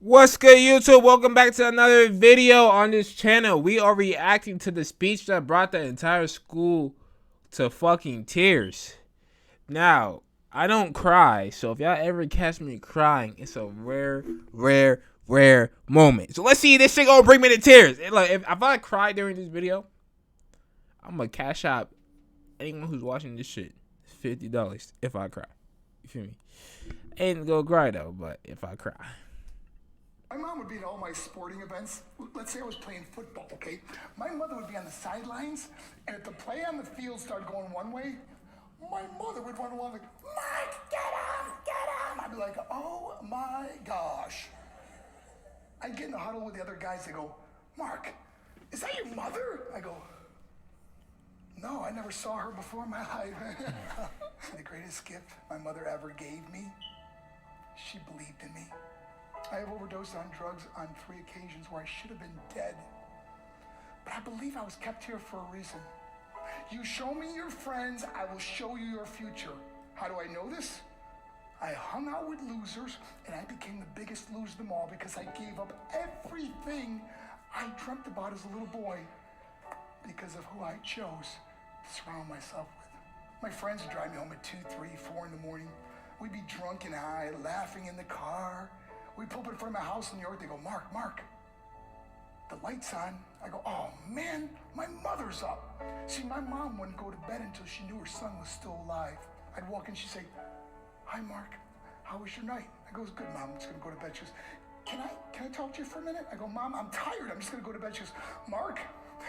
What's good, YouTube? Welcome back to another video on this channel. We are reacting to the speech that brought the entire school to fucking tears. Now, I don't cry, so if y'all ever catch me crying, it's a rare moment. So let's see if this shit gonna bring me to tears. And like, if I cry during this video, I'm gonna cash out anyone who's watching this shit $50 if I cry. You feel me? Ain't gonna cry though, but if I cry. My mom would be at all my sporting events. Let's say I was playing football, okay? My mother would be on the sidelines, and if the play on the field started going one way, my mother would run along like, Mike, get him, get him! I'd be like, oh my gosh. I'd get in the huddle with the other guys, they go, Mark, is that your mother? I go, no, I never saw her before in my life. The greatest gift my mother ever gave me, she believed in me. I have overdosed on drugs on 3 occasions where I should have been dead. But I believe I was kept here for a reason. You show me your friends, I will show you your future. How do I know this? I hung out with losers, and I became the biggest loser of them all because I gave up everything I dreamt about as a little boy because of who I chose to surround myself with. My friends would drive me home at 2, 3, 4 in the morning. We'd be drunk and high, laughing in the car. We pull up in front of my house in New York. They go, Mark, the light's on. I go, oh man, my mother's up. See, my mom wouldn't go to bed until she knew her son was still alive. I'd walk in, she'd say, hi Mark, how was your night? I go, it was good, Mom, I'm just gonna go to bed. She goes, can I talk to you for a minute? I go, Mom, I'm tired, I'm just gonna go to bed. She goes, Mark,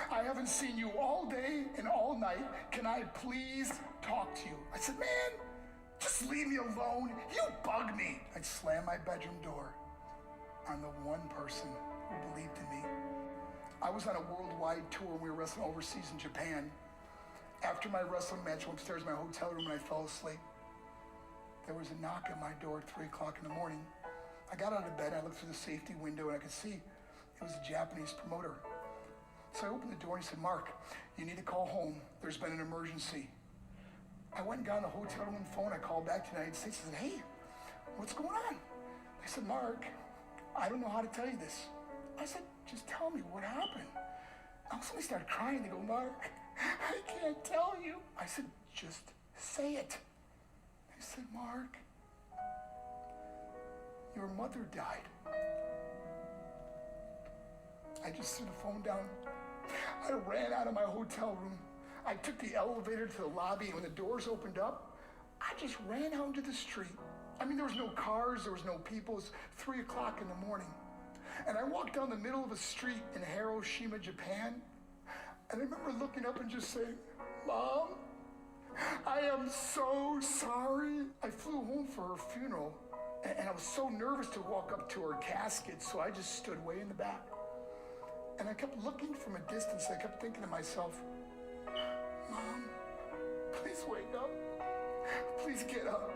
I haven't seen you all day and all night. Can I please talk to you? I said, man, just leave me alone. You bug me. I'd slam my bedroom door on the one person who believed in me. I was on a worldwide tour and we were wrestling overseas in Japan. After my wrestling match, I went upstairs to my hotel room and I fell asleep. There was a knock at my door at 3 o'clock in the morning. I got out of bed, I looked through the safety window and I could see it was a Japanese promoter. So I opened the door and he said, Mark, you need to call home. There's been an emergency. I went and got on the hotel room phone. I called back to the United States and said, hey, what's going on? They said, Mark, I don't know how to tell you this. I said, just tell me what happened. All of a sudden they started crying. They go, Mark, I can't tell you. I said, just say it. They said, Mark, your mother died. I just threw the phone down. I ran out of my hotel room. I took the elevator to the lobby, and when the doors opened up, I just ran out into the street. I mean, there was no cars, there was no people. It was 3 o'clock in the morning. And I walked down the middle of a street in Hiroshima, Japan, and I remember looking up and just saying, Mom, I am so sorry. I flew home for her funeral, and I was so nervous to walk up to her casket, so I just stood way in the back. And I kept looking from a distance. I kept thinking to myself, Mom, please wake up. Please get up.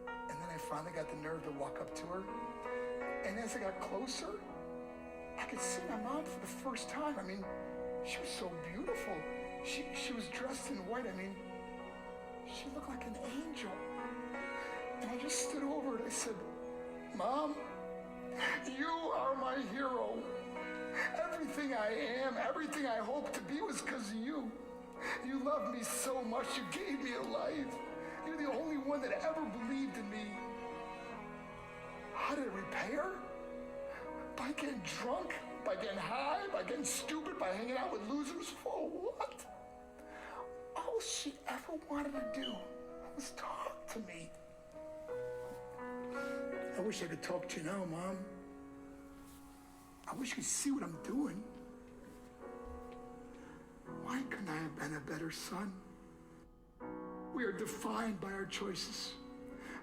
And then I finally got the nerve to walk up to her. And as I got closer, I could see my mom for the first time. I mean, she was so beautiful. She was dressed in white. I mean, she looked like an angel. And I just stood over her and I said, Mom, you are my hero. Everything I am, everything I hope to be was because of you. You loved me so much, you gave me a life. You're the only one that ever believed in me. How did it repair? By getting drunk, by getting high, by getting stupid, by hanging out with losers? For what? All she ever wanted to do was talk to me. I wish I could talk to you now, Mom. I wish you could see what I'm doing. Why couldn't I have been a better son? We are defined by our choices.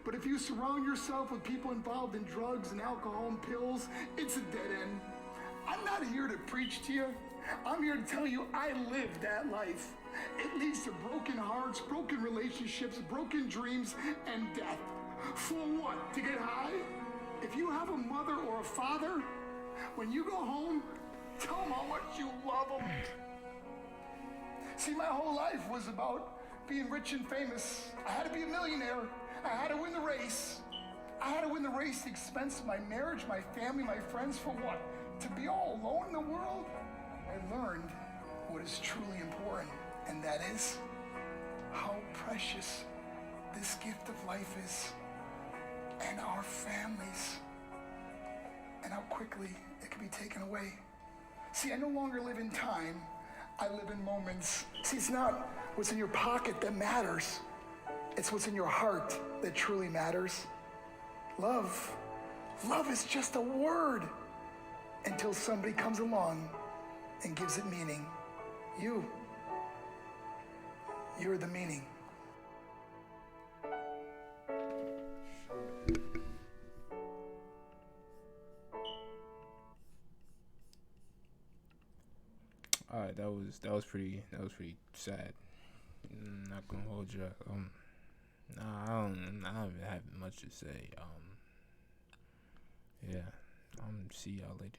But if you surround yourself with people involved in drugs and alcohol and pills, it's a dead end. I'm not here to preach to you. I'm here to tell you I lived that life. It leads to broken hearts, broken relationships, broken dreams, and death. For what? To get high? If you have a mother or a father, when you go home, tell them how much you love them. See, my whole life was about being rich and famous. I had to be a millionaire. I had to win the race. I had to win the race at the expense of my marriage, my family, my friends, for what? To be all alone in the world? I learned what is truly important, and that is how precious this gift of life is, and our families, and how quickly it can be taken away. See, I no longer live in time, I live in moments. See, it's not what's in your pocket that matters, it's what's in your heart that truly matters. Love is just a word until somebody comes along and gives it meaning. You're the meaning. All right, that was pretty sad. Not gonna hold you. Nah, I don't have much to say. Yeah. See y'all later.